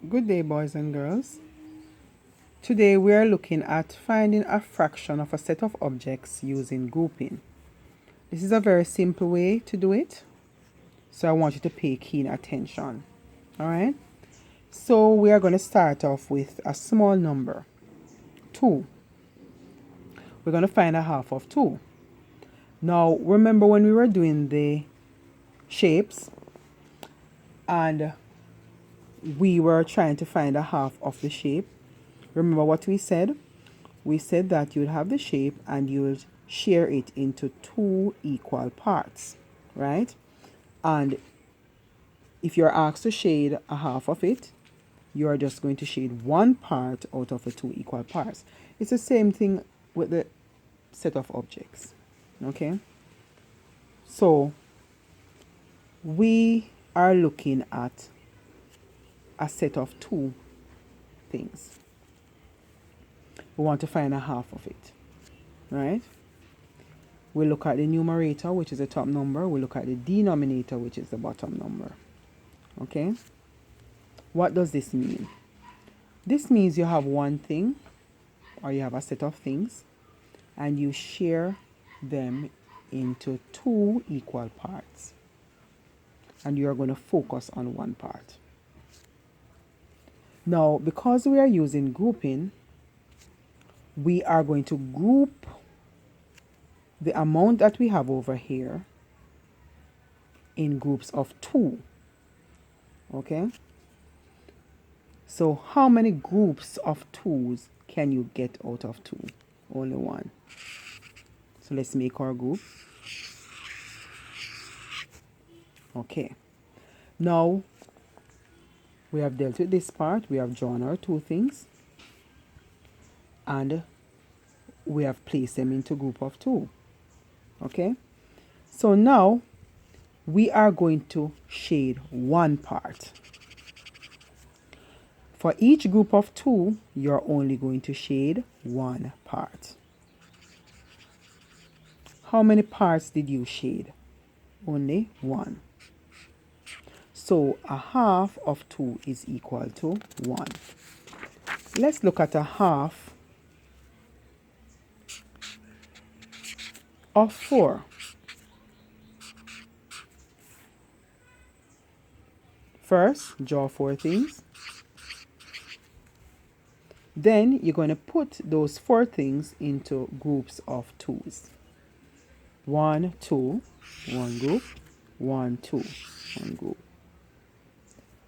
Good day, boys and girls. Today we are looking at finding a fraction of a set of objects using grouping. This is a very simple way to do it, so I want you to pay keen attention. All right? So we are going to start off with a small number, 2. We're going to find a half of 2. Now, remember when we were doing the shapes and we were trying to find a half of the shape? Remember what we said? We said that you'd have the shape and you'll share it into 2 equal parts, right? And if you're asked to shade a half of it, you're just going to shade 1 part out of the 2 equal parts. It's the same thing with the set of objects, okay? So we are looking at a set of 2 things. We want to find a half of it, right? We look at the numerator, which is the top number. We look at the denominator, which is the bottom number. Okay? What does this mean? This means you have one thing, or you have a set of things, and you share them into 2 equal parts. And you are going to focus on one part. Now, because we are using grouping, we are going to group the amount that we have over here in groups of 2. Okay? So how many groups of 2s can you get out of 2? Only 1. So let's make our group. Okay. Now, we have dealt with this part. We have drawn our 2 things. And we have placed them into group of 2. Okay? So now, we are going to shade 1 part. For each group of 2, you're only going to shade 1 part. How many parts did you shade? Only 1. So a half of 2 is equal to 1. Let's look at a half of 4. First, draw 4 things. Then you're going to put those 4 things into groups of 2s. 1, 2, 1 group, 1, 2, 1 group.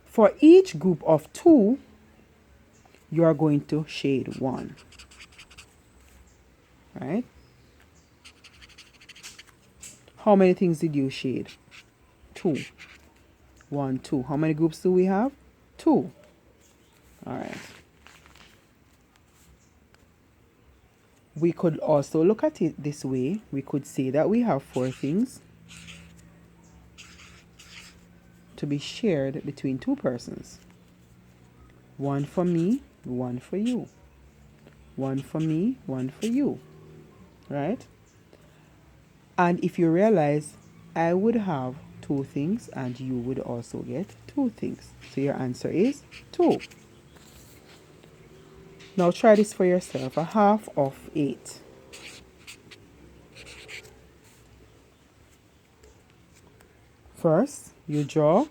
For each group of 2, you are going to shade 1. Right? How many things did you shade? 2. 1, 2. How many groups do we have? 2. All right. We could also look at it this way. We could say that we have 4 things to be shared between 2 persons. 1 for me, 1 for you. 1 for me, 1 for you. Right? And if you realize, I would have 2 things and you would also get 2 things. So your answer is 2. Now try this for yourself. A half of 8. First, you draw,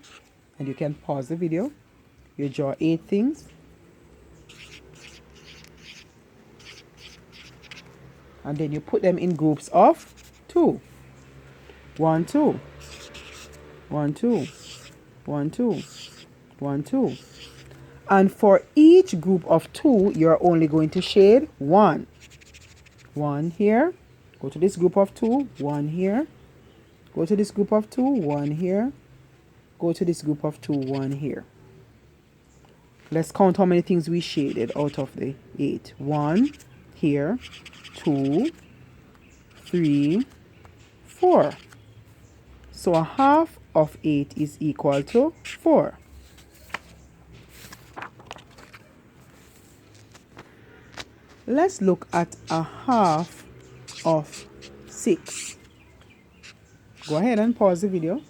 and you can pause the video. You draw 8 things. And then you put them in groups of 2. 1, 2. 1, 2. 1, 2. 1, 2. And for each group of 2, you're only going to shade 1. 1 here. Go to this group of 2. 1 here. Go to this group of 2. 1 here. Go to this group of 2. 1 here. Let's count how many things we shaded out of the 8. 1 here. 2, 3, 4. So a half of 8 is equal to 4. Let's look at a half of 6. Go ahead and pause the video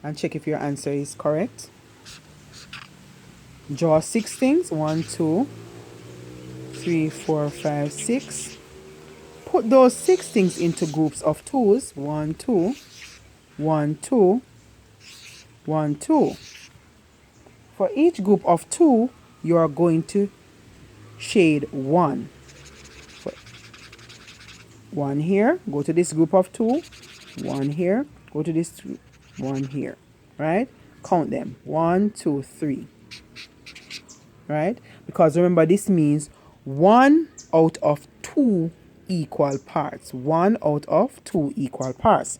and check if your answer is correct. Draw 6 things. 1, 2, 3, 4, 5, 6. Put those 6 things into groups of 2s. 1, 2, 1, 2, 1, 2. For each group of 2, you are going to shade 1. 1 here, go to this group of 2. 1 here, go to this 1 here. Right? Count them. 1, 2, 3. Right? Because remember, this means 1 out of 2 equal parts. 1 out of 2 equal parts.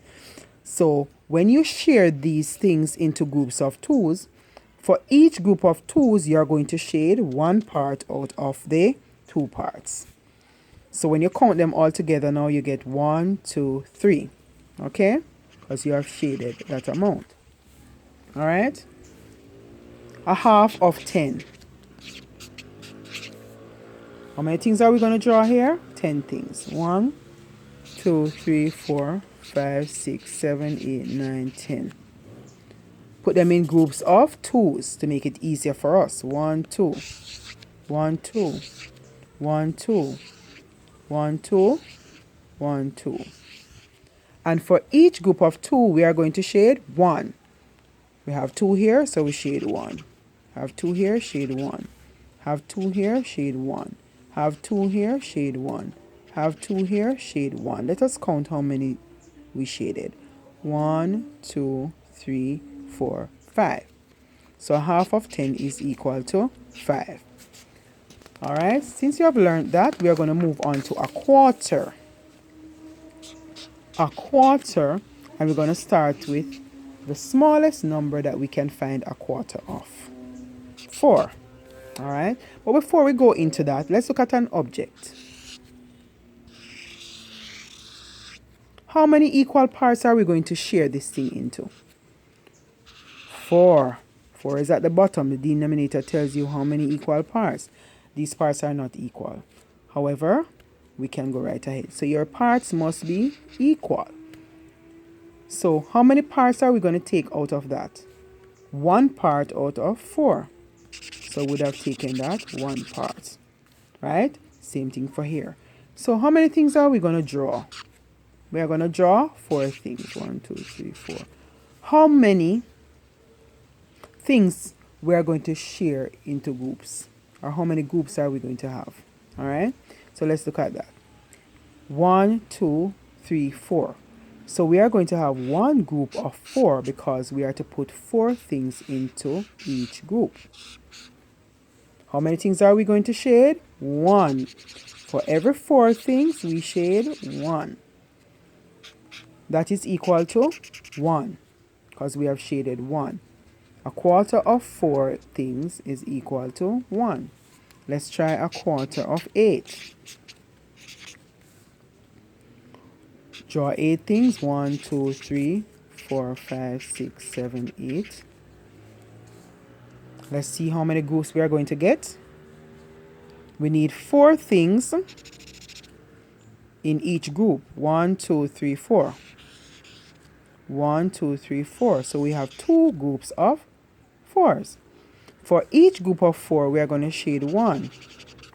So when you share these things into groups of 2s, for each group of 2s, you are going to shade 1 part out of the 2 parts. So when you count them all together now, you get 1, 2, 3. Okay? Because you have shaded that amount. Alright? A half of 10. How many things are we going to draw here? 10 things. 1, 2, 3, 4, 5, 6, 7, 8, 9, 10. Put them in groups of 2s to make it easier for us. 1, 2, 1, 2, 1, 2, 1, 2, 1, 2. And for each group of 2, we are going to shade 1. We have 2 here, so we shade 1. Have 2 here, shade 1. Have 2 here, shade 1. Have 2 here, shade 1. Have 2 here, shade 1. Let us count how many we shaded. 1, 2, 3, 4, 5. So a half of 10 is equal to 5. Alright, since you have learned that, we are going to move on to a quarter. A quarter, and we're going to start with the smallest number that we can find a quarter of. 4. Alright, but before we go into that, let's look at an object. How many equal parts are we going to share this thing into? 4. 4 is at the bottom. The denominator tells you how many equal parts. These parts are not equal. However, we can go right ahead. So your parts must be equal. So how many parts are we going to take out of that? 1 part out of 4. So we would have taken that 1 part. Right? Same thing for here. So how many things are we going to draw? We are going to draw 4 things. 1, 2, 3, 4. How many things we are going to share into groups? Or how many groups are we going to have? Alright? So let's look at that. 1, 2, 3, 4. So we are going to have one group of 4 because we are to put 4 things into each group. How many things are we going to shade? 1. For every 4 things, we shade 1. That is equal to 1 because we have shaded 1. A quarter of 4 things is equal to 1. Let's try a quarter of 8. Draw 8 things. 1, 2, 3, 4, 5, 6, 7, 8. Let's see how many groups we are going to get. We need 4 things in each group. 1, 2, 3, 4. 1, 2, 3, 4. So we have 2 groups of 4s. For each group of 4, we are going to shade 1.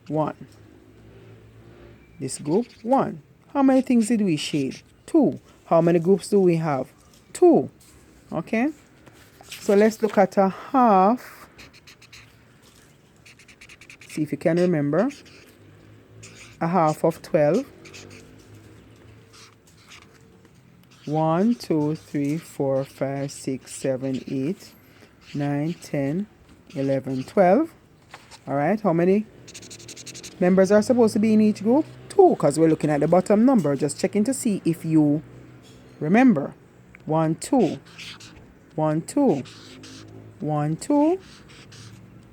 1. This group, 1. How many things did we shade? 2. How many groups do we have? 2. Okay? So let's look at a half. See if you can remember. A half of 12. 1, 2, 3, 4, 5, 6, 7, 8, 9, 10, 11, 12. Alright, how many members are supposed to be in each group? 2, because we're looking at the bottom number. Just checking to see if you remember. 1, 2. 1, 2. 1, 2.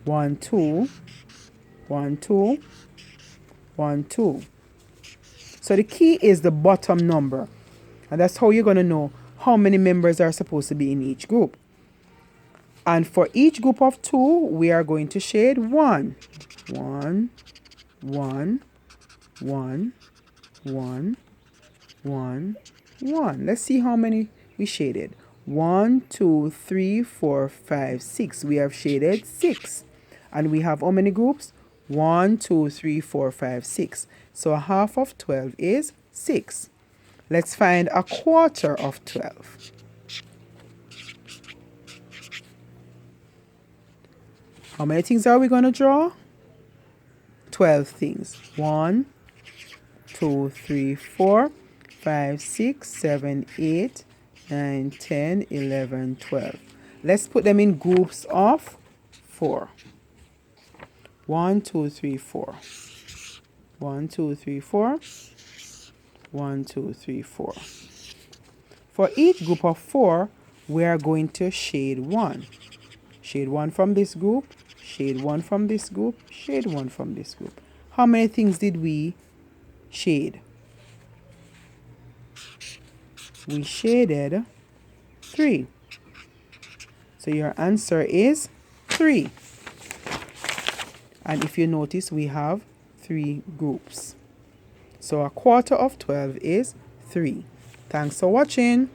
1, 2. 1, 2. 1, 2. So the key is the bottom number. And that's how you're going to know how many members are supposed to be in each group. And for each group of 2, we are going to shade 1. 1, 1, 1, 1, 1, 1. Let's see how many we shaded. 1, 2, 3, 4, 5, 6. We have shaded 6. And we have how many groups? 1, 2, 3, 4, 5, 6. So a half of 12 is 6. Let's find a quarter of 12. How many things are we going to draw? 12 things. 1, 2, 3, 4, 5, 6, 7, 8, 9, 10, 11, 12. Let's put them in groups of 4. 1, 2, 3, 4. 1, 2, 3, 4. 1, 2, 3, 4. For each group of 4, we are going to shade 1. Shade 1 from this group, shade 1 from this group, shade 1 from this group. How many things did we shade? We shaded 3. So your answer is 3. And if you notice, we have 3 groups. So a quarter of 12 is 3. Thanks for watching.